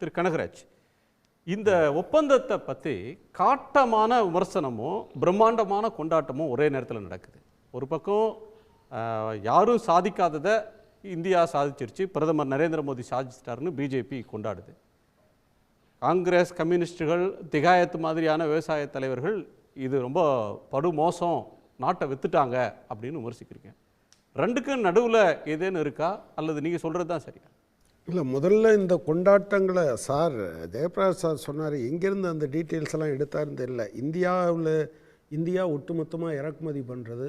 திரு கனகராஜ், இந்த ஒப்பந்தத்தை பற்றி காட்டமான விமர்சனமும் பிரம்மாண்டமான கொண்டாட்டமும் ஒரே நேரத்தில் நடக்குது. ஒரு பக்கம் யாரும் சாதிக்காததை இந்தியா சாதிச்சிருச்சு, பிரதமர் நரேந்திர மோடி சாதிச்சிட்டாருன்னு பிஜேபி கொண்டாடுது. காங்கிரஸ், கம்யூனிஸ்டுகள், திகாயத்து மாதிரியான விவசாய தலைவர்கள் இது ரொம்ப படுமோசம், நாட்டை வித்துட்டாங்க அப்படின்னு விமர்சிக்கிறீங்க. ரெண்டுக்கும் நடுவில் ஏதேன்னு இருக்கா அல்லது நீங்கள் சொல்கிறது தான் சரியா? இல்லை, முதல்ல இந்த கொண்டாட்டங்களை சார் ஜெயபிரகாஷ் சார் சொன்னார், எங்கேருந்து அந்த டீட்டெயில்ஸ் எல்லாம் எடுத்தாருன்னு தெரியல. இந்தியா ஒட்டுமொத்தமாக இறக்குமதி பண்ணுறது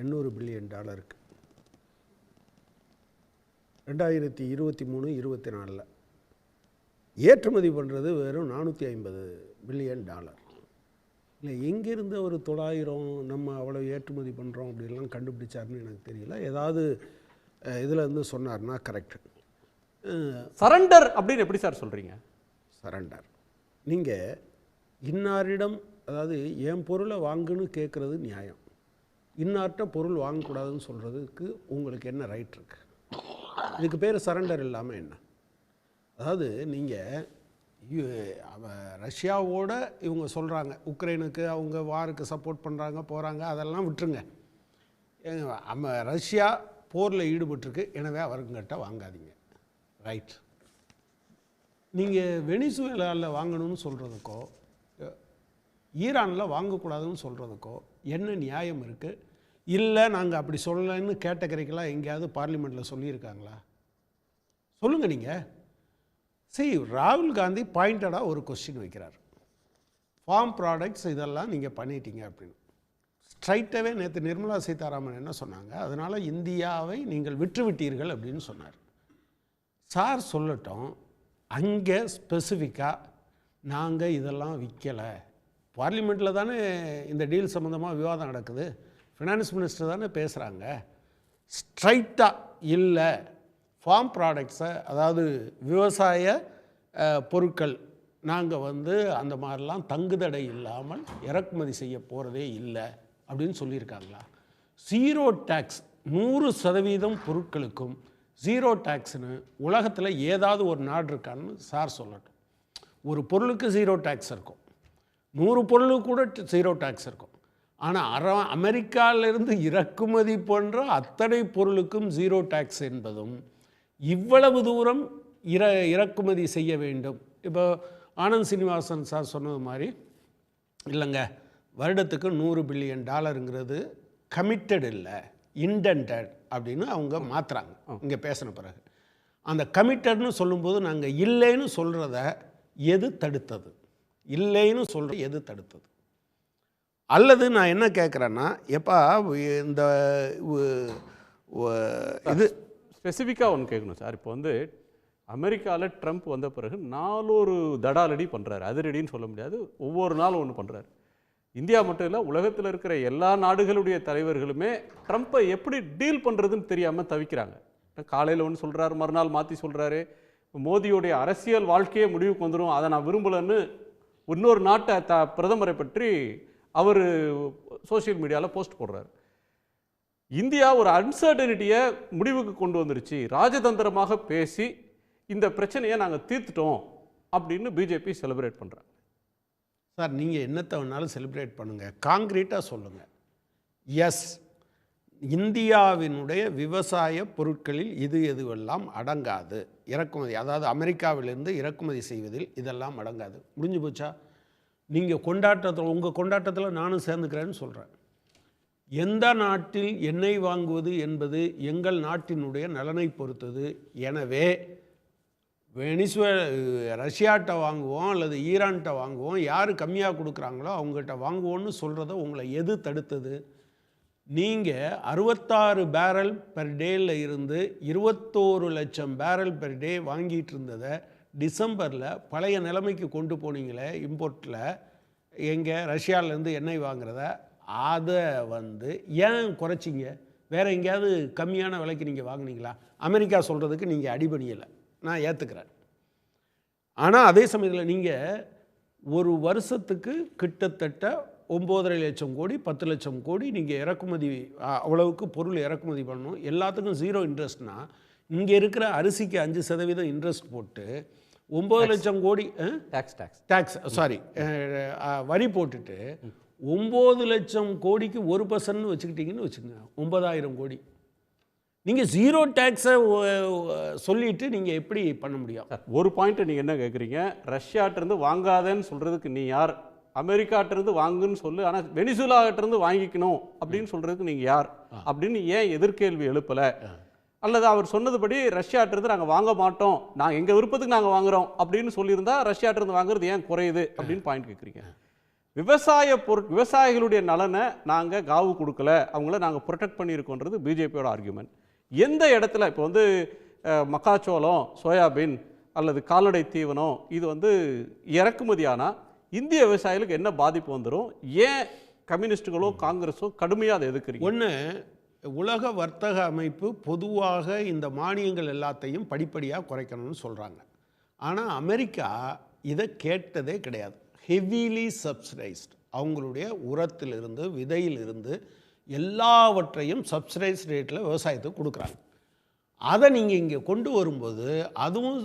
$800 பில்லியன் 2023-24 ஏற்றுமதி பண்ணுறது வெறும் $450 பில்லியன். இல்லை, எங்கேருந்து ஒரு 900 நம்ம அவ்வளோ ஏற்றுமதி பண்ணுறோம் அப்படிலாம் கண்டுபிடிச்சாருன்னு எனக்கு தெரியல. ஏதாவது இதில் இருந்து சொன்னார்னா கரெக்டு. சரண்டர் அப்படின்னு எப்படி சார் சொல்கிறீங்க? சரண்டர், நீங்கள் இன்னாரிடம், அதாவது என் பொருளை வாங்குன்னு கேட்குறது நியாயம், இன்னார்கிட்ட பொருள் வாங்கக்கூடாதுன்னு சொல்கிறதுக்கு உங்களுக்கு என்ன ரைட் இருக்குது? இதுக்கு பேர் சரண்டர் இல்லாமல் என்ன? அதாவது நீங்கள் ரஷ்யாவோட இவங்க சொல்கிறாங்க, உக்ரைனுக்கு அவங்க வாருக்கு சப்போர்ட் பண்ணுறாங்க போகிறாங்க, அதெல்லாம் விட்டுருங்க. ரஷ்யா போரில் ஈடுபட்டிருக்கு, எனவே அவர்கிட்ட வாங்காதீங்க, ரைட். நீங்கள் வெனிசுவேலாவில் வாங்கணும்னு சொல்கிறதுக்கோ ஈரானில் வாங்கக்கூடாதுன்னு சொல்கிறதுக்கோ என்ன நியாயம் இருக்குது? இல்லை, நாங்கள் அப்படி சொல்லலைன்னு கேட்டகரிக்கெல்லாம் எங்கேயாவது பார்லிமெண்ட்டில் சொல்லியிருக்காங்களா? சொல்லுங்கள் நீங்கள். சரி, ராகுல் காந்தி பாயிண்டடாக ஒரு கொஸ்டின் வைக்கிறார், ஃபார்ம் ப்ராடக்ட்ஸ் இதெல்லாம் நீங்கள் பண்ணிட்டீங்க அப்படின்னு. ஸ்ட்ரைட்டாகவே நேற்று நிர்மலா சீதாராமன் என்ன சொன்னாங்க, அதனால் இந்தியாவை நீங்கள் விட்டுவிட்டீர்கள் அப்படின்னு சொன்னார். சார் சொல்லட்டும், அங்கே ஸ்பெசிஃபிக்காக நாங்கள் இதெல்லாம் விற்கலை, பார்லிமெண்ட்டில் தானே இந்த டீல் சம்மந்தமாக விவாதம் நடக்குது, ஃபினான்ஸ் மினிஸ்டர் தானே பேசுகிறாங்க. ஸ்ட்ரைட்டாக இல்லை, ஃபார்ம் ப்ராடக்ட்ஸை, அதாவது விவசாய பொருட்கள் நாங்கள் அந்த மாதிரிலாம் தங்குதடை இல்லாமல் இறக்குமதி செய்ய போகிறதே இல்லை அப்படின்னு சொல்லியிருக்காங்களா? 0 டேக்ஸ், 100% பொருட்களுக்கும் 0 டேக்ஸ்னு உலகத்தில் ஏதாவது ஒரு நாடு இருக்கான்னு சார் சொல்லட்டும். ஒரு பொருளுக்கு 0 டேக்ஸ் இருக்கும், 100 பொருளுக்கு கூட 0 டேக்ஸ் இருக்கும். ஆனால் அமெரிக்காவிலிருந்து இறக்குமதி பண்ணுற அத்தனை பொருளுக்கும் 0 டேக்ஸ் என்பதும், இவ்வளவு தூரம் இறக்குமதி செய்ய வேண்டும். இப்போ ஆனந்த் சீனிவாசன் சார் சொன்னது மாதிரி, இல்லைங்க, வருடத்துக்கு $100 பில்லியன் கமிட்டட் இல்லை, இன்டென்டட் அப்படின்னு அவங்க மாற்றுறாங்க இங்கே பேசின பிறகு. அந்த கமிட்டட்னு சொல்லும்போது நாங்கள் இல்லைன்னு சொல்கிறத எது தடுத்தது? இல்லைன்னு சொல்கிற எது தடுத்தது? அல்லது நான் என்ன கேட்குறேன்னா, எப்பா இந்த இது ஸ்பெசிஃபிக்காக ஒன்று கேட்கணும் சார். இப்போ அமெரிக்காவில் ட்ரம்ப் வந்த பிறகு 4 தடாலடி பண்ணுறாரு, அதிரடின்னு சொல்ல முடியாது, ஒவ்வொரு நாளும் ஒன்று பண்ணுறாரு. இந்தியா மட்டும் இல்லை, உலகத்தில் இருக்கிற எல்லா நாடுகளுடைய தலைவர்களுமே ட்ரம்ப்பை எப்படி டீல் பண்ணுறதுன்னு தெரியாமல் தவிக்கிறாங்க. காலையில் ஒன்று சொல்கிறாரு, மறுநாள் மாற்றி சொல்கிறாரு. மோடியோடைய அரசியல் வாழ்க்கையே முடிவுக்கு வந்துடும், அதை நான் விரும்பலைன்னு இன்னொரு நாட்டை பிரதமரை பற்றி அவர் சோஷியல் மீடியாவில் போஸ்ட் போடுறாரு. இந்தியா ஒரு அன்சர்டனிட்டியை முடிவுக்கு கொண்டு வந்துருச்சு, ராஜதந்திரமாக பேசி இந்த பிரச்சனையை நாங்கள் தீர்த்துட்டோம் அப்படின்னு பிஜேபி செலிப்ரேட் பண்ணுறாங்க. சார், நீங்கள் என்னத்தை வேணாலும் செலிப்ரேட் பண்ணுங்கள், காங்கிரீட்டாக சொல்லுங்கள். எஸ், இந்தியாவினுடைய விவசாய பொருட்களில் எதுவெல்லாம் அடங்காது, இறக்குமதி, அதாவது அமெரிக்காவிலிருந்து இறக்குமதி செய்வதில் இதெல்லாம் அடங்காது, முடிஞ்சு போச்சா? நீங்கள் கொண்டாட்டத்தில், உங்கள் கொண்டாட்டத்தில் நானும் சேர்ந்துக்கிறேன்னு சொல்கிறேன். எந்த நாட்டில் எண்ணெய் வாங்குவது என்பது எங்கள் நாட்டினுடைய நலனை பொறுத்தது. எனவே ரஷ்யாட்ட வாங்குவோம் அல்லது ஈரான்கிட்ட வாங்குவோம், யார் கம்மியாக கொடுக்குறாங்களோ அவங்ககிட்ட வாங்குவோன்னு சொல்கிறத உங்களை எது தடுத்தது? நீங்கள் 66 பேரல் பெர் டேயில் இருந்து 21 லட்சம் பேரல் பெர் டே வாங்கிட்டு இருந்ததை டிசம்பரில் பழைய நிலைமைக்கு கொண்டு போனீங்களே, இம்போர்ட்டில் எங்கே ரஷ்யாவிலேருந்து எண்ணெய் வாங்குறத, அதை ஏன் குறைச்சிங்க? வேறு எங்கேயாவது கம்மியான விலைக்கு நீங்கள் வாங்கினீங்களா? அமெரிக்கா சொல்கிறதுக்கு நீங்கள் அடிபணியலை, நான் ஏற்றுக்கிறேன். ஆனால் அதே சமயத்தில் நீங்கள் ஒரு வருஷத்துக்கு கிட்டத்தட்ட 9.5 லட்சம் கோடி 10 லட்சம் கோடி நீங்கள் இறக்குமதி, அவ்வளவுக்கு பொருள் இறக்குமதி பண்ணணும். எல்லாத்துக்கும் 0 இன்ட்ரெஸ்ட்னா, இங்கே இருக்கிற அரிசிக்கு 5% இன்ட்ரெஸ்ட் போட்டு 9 லட்சம் கோடி டேக்ஸ் சாரி வரி போட்டுட்டு 9 லட்சம் கோடிக்கு 1% வச்சுக்கிட்டீங்கன்னு வச்சுக்கோங்க, 9,000 கோடி. நீங்கள் ஜீரோ டேக்ஸை சொல்லிட்டு நீங்கள் எப்படி பண்ண முடியும்? ஒரு பாயிண்ட் நீங்கள் என்ன கேட்குறீங்க, ரஷ்யாட்டிருந்து வாங்காதேன்னு சொல்கிறதுக்கு நீ யார்? அமெரிக்காட்டிருந்து வாங்குன்னு சொல்லு, ஆனால் வெனிசுலாட்டிருந்து வாங்கிக்கணும் அப்படின்னு சொல்கிறதுக்கு நீங்கள் யார் அப்படின்னு ஏன் எதிர்கேள்வி எழுப்பலை? அல்லது அவர் சொன்னதுபடி ரஷ்யாட்டிருந்து நாங்கள் வாங்க மாட்டோம், நாங்கள் எங்கள் விருப்பத்துக்கு நாங்கள் வாங்குறோம் அப்படின்னு சொல்லியிருந்தா ரஷ்யாட்டிருந்து வாங்குறது ஏன் குறையுது அப்படின்னு பாயிண்ட் கேட்குறீங்க. விவசாயிகளுடைய நலனை நாங்கள் காவு கொடுக்கல, அவங்கள நாங்கள் ப்ரொடெக்ட் பண்ணியிருக்கோன்றது பிஜேபியோட ஆர்கியூமெண்ட். எந்த இடத்துல இப்போ வந்து மக்காச்சோளம், சோயாபீன் அல்லது கால்நடை தீவனம் இது இறக்குமதியானா இந்திய விவசாயிகளுக்கு என்ன பாதிப்பு வந்துடும்? ஏன் கம்யூனிஸ்டுகளோ காங்கிரஸோ கடுமையாக அதை எதுக்குறீங்க? ஒன்று, உலக வர்த்தக அமைப்பு பொதுவாக இந்த மானியங்கள் எல்லாத்தையும் படிப்படியாக குறைக்கணும்னு சொல்கிறாங்க. ஆனால் அமெரிக்கா இதை கேட்டதே கிடையாது. ஹெவிலி சப்சிடைஸ்ட், அவங்களுடைய உரத்திலிருந்து விதையிலிருந்து எல்லாவற்றையும் சப்சிடைஸ் ரேட்டில் விவசாயத்துக்கு கொடுக்குறாங்க. அதை நீங்கள் இங்கே கொண்டு வரும்போது அதுவும்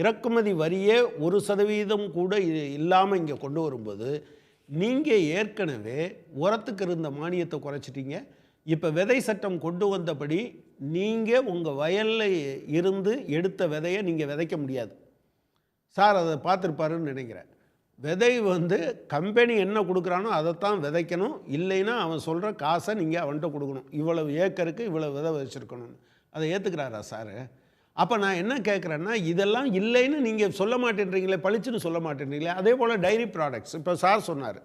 இறக்குமதி வரியே 1% கூட இல்லாமல் இங்கே கொண்டு வரும்போது நீங்கள் ஏற்கனவே உரத்துக்கு இருந்த மானியத்தை குறைச்சிட்டீங்க. இப்போ விதை சட்டம் கொண்டு வந்தபடி நீங்கள் உங்கள் வயலில் இருந்து எடுத்த விதையை நீங்கள் விதைக்க முடியாது. சார் அதை பார்த்துருப்பாருன்னு நினைக்கிறேன். விதை கம்பெனி என்ன கொடுக்குறானோ அதைத்தான் விதைக்கணும், இல்லைன்னா அவன் சொல்கிற காசை நீங்கள் அவன்கிட்ட கொடுக்கணும். இவ்வளவு ஏக்கருக்கு இவ்வளவு விதை வச்சுருக்கணும்னு. அதை ஏற்றுக்கிறாரா சார்? அப்போ நான் என்ன கேட்குறேன்னா, இதெல்லாம் இல்லைன்னு நீங்கள் சொல்ல மாட்டேன்றீங்களே, பளிச்சுன்னு சொல்ல மாட்டேன்றீங்களே. அதே போல் டைரி ப்ராடக்ட்ஸ், இப்போ சார் சொன்னார்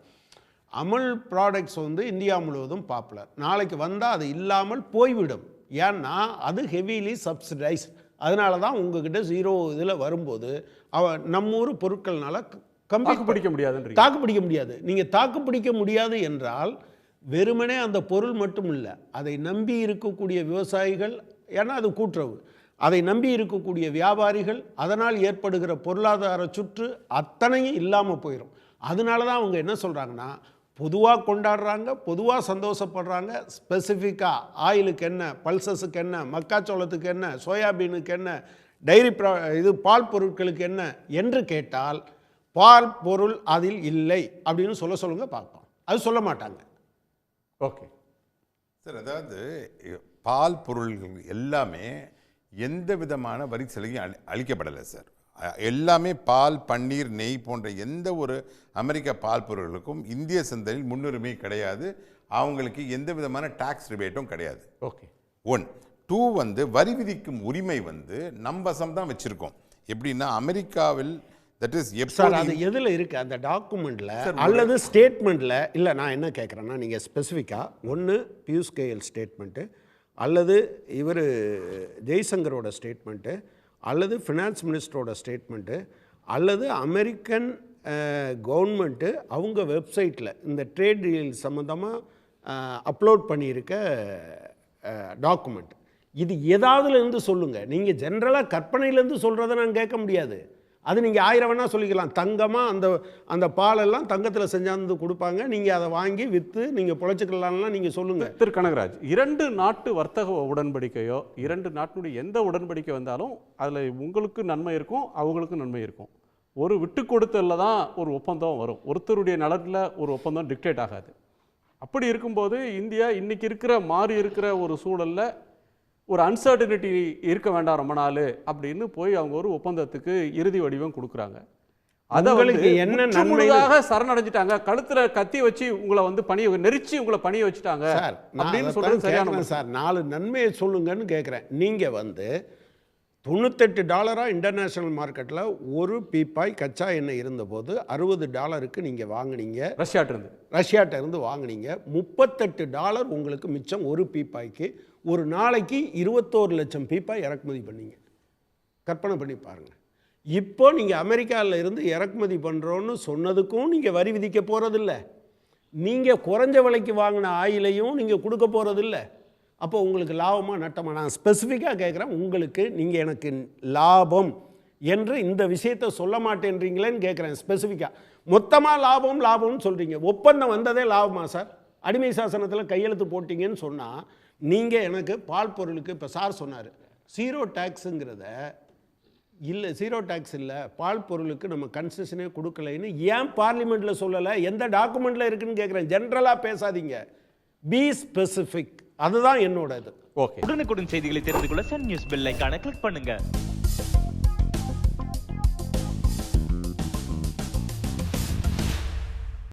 அமுல் ப்ராடக்ட்ஸ் இந்தியா முழுவதும் பாப்புலர். நாளைக்கு வந்தால் அது இல்லாமல் போய்விடும். ஏன்னா அது ஹெவிலி சப்சிடைஸ். அதனால தான் உங்ககிட்ட ஜீரோ இதில் வரும்போது நம்ம ஊர் பொருட்கள்னால தாக்கு பிடிக்க முடியாது. நீங்கள் தாக்கு பிடிக்க முடியாது என்றால் வெறுமனே அந்த பொருள் மட்டும் இல்லை, அதை நம்பி இருக்கக்கூடிய விவசாயிகள், ஏன்னா அது கூட்டுறவு, அதை நம்பி இருக்கக்கூடிய வியாபாரிகள், அதனால் ஏற்படுகிற பொருளாதார சுற்று அத்தனையும் இல்லாமல் போயிடும். அதனால தான் அவங்க என்ன சொல்கிறாங்கன்னா, பொதுவாக கொண்டாடுறாங்க, பொதுவாக சந்தோஷப்படுறாங்க. ஸ்பெசிஃபிக்காக ஆயிலுக்கு என்ன, பல்சஸுக்கு என்ன, மக்காச்சோளத்துக்கு என்ன, சோயாபீனுக்கு என்ன, டைரி பால் பொருட்களுக்கு என்ன என்று கேட்டால் பால் பொருள் அதில் இல்லை அப்படின்னு சொல்லுங்க பார்ப்போம். அது சொல்ல மாட்டாங்க. ஓகே சார், அதாவது பால் பொருள்கள் எல்லாமே எந்த விதமான வரி சலுகையும் அளிக்கப்படலை சார். எல்லாமே பால், பன்னீர், நெய் போன்ற எந்த ஒரு அமெரிக்க பால் பொருட்களுக்கும் இந்திய சந்தையில் முன்னுரிமை கிடையாது. அவங்களுக்கு எந்த விதமான டாக்ஸ் ரிபேட்டும் கிடையாது. ஓகே 1. 2 வரி விதிக்கும் உரிமை நம் வசம் தான் வச்சுருக்கோம். எப்படின்னா அமெரிக்காவில் தட் இஸ் சார் அது எதில் இருக்குது? அந்த டாக்குமெண்ட்டில் அல்லது ஸ்டேட்மெண்ட்டில் இல்லை. நான் என்ன கேட்குறேன்னா, நீங்கள் ஸ்பெசிஃபிக்காக ஒன்று பியூஷ் கோயல் ஸ்டேட்மெண்ட்டு, அல்லது இவர் ஜெய்சங்கரோட ஸ்டேட்மெண்ட்டு, அல்லது ஃபினான்ஸ் மினிஸ்டரோட ஸ்டேட்மெண்ட்டு, அல்லது அமெரிக்கன் கவர்மெண்ட்டு அவங்க வெப்சைட்டில் இந்த ட்ரேட் டீல் சம்மந்தமாக அப்லோட் பண்ணியிருக்க டாக்குமெண்ட், இது ஏதாவதுலேருந்து சொல்லுங்கள். நீங்கள் ஜென்ரலாக கற்பனையிலேருந்து சொல்கிறத நான் கேட்க முடியாது. அது நீங்கள் 1000 வேணால் சொல்லிக்கலாம். தங்கமாக அந்த பாலெல்லாம் தங்கத்தில் செஞ்சாந்து கொடுப்பாங்க, நீங்கள் அதை வாங்கி விற்று நீங்கள் பொழைச்சிக்கலாம்லாம் நீங்கள் சொல்லுங்கள். திரு கனகராஜ், 2 நாட்டு வர்த்தக உடன்படிக்கையோ 2 நாட்டினுடைய எந்த உடன்படிக்கை வந்தாலும் அதில் உங்களுக்கு நன்மை இருக்கும், அவங்களுக்கும் நன்மை இருக்கும். ஒரு விட்டு கொடுத்தல தான் ஒரு ஒப்பந்தம் வரும். ஒருத்தருடைய நலனில் ஒரு ஒப்பந்தம் டிக்டேட் ஆகாது. அப்படி இருக்கும்போது இந்தியா இன்றைக்கி மாறி இருக்கிற ஒரு சூழலில் ஒரு அன்சர்டனிட்டி இருக்க வேண்டாம் ரொம்ப நாள் அப்படின்னு போய் அவங்க ஒரு ஒப்பந்தத்துக்கு இறுதி வடிவம் கொடுக்குறாங்க. அதை என்ன முழுதாக சரணடைஞ்சிட்டாங்க, கழுத்துல கத்தி வச்சு உங்களை பணியை நெரிச்சு உங்களை பணியை வச்சுட்டாங்க அப்படின்னு சொல்றது சரியான சார். 4 நன்மையை சொல்லுங்கன்னு கேட்குறேன். நீங்கள் $98 இன்டர்நேஷ்னல் மார்க்கெட்டில் ஒரு பீப்பாய் கச்சா எண்ணெய் இருந்தபோது $60 நீங்கள் வாங்கினீங்க, ரஷ்யாட்ட இருந்து வாங்கினீங்க. $38 உங்களுக்கு மிச்சம் ஒரு பீப்பாய்க்கு. ஒரு நாளைக்கு 21 லட்சம் பீப்பாய் இறக்குமதி பண்ணீங்க. கற்பனை பண்ணி பாருங்கள். இப்போ நீங்கள் அமெரிக்காவில் இருந்து இறக்குமதி பண்ணுறோன்னு சொன்னதுக்கும் நீங்கள் வரி விதிக்க போகிறதில்ல. நீங்கள் குறைஞ்ச விலைக்கு வாங்கின ஆயிலையும் நீங்கள் கொடுக்க போகிறதில்ல. அப்போ உங்களுக்கு லாபமாக நட்டமாக? நான் ஸ்பெசிஃபிக்காக கேட்குறேன். உங்களுக்கு நீங்கள் எனக்கு லாபம் என்று இந்த விஷயத்தை சொல்ல மாட்டேன்றீங்களேன்னு கேட்குறேன். ஸ்பெசிஃபிக்காக மொத்தமாக லாபம்னு சொல்கிறீங்க. ஒப்பந்தம் வந்ததே லாபமா சார்? அடிமை சாசனத்தில் கையெழுத்து போட்டிங்கன்னு சொன்னால் நீங்கள் எனக்கு பால் பொருளுக்கு இப்போ சார் சொன்னார் 0 டேக்ஸுங்கிறத இல்லை ஜீரோ டேக்ஸ் இல்லை, பால் பொருளுக்கு நம்ம கன்செஷனே கொடுக்கலைன்னு ஏன் பார்லிமெண்ட்டில் சொல்லலை? எந்த டாக்குமெண்ட்டில் இருக்குன்னு கேட்குறேன். ஜென்ரலாக பேசாதீங்க, பி ஸ்பெசிஃபிக். அதுதான் என்னோட இது. ஓகே. உடனுக்குடன் செய்திகளை தெரிந்து கொள்ள சன் நியூஸ் பெல் ஐகானை கிளிக் பண்ணுங்க.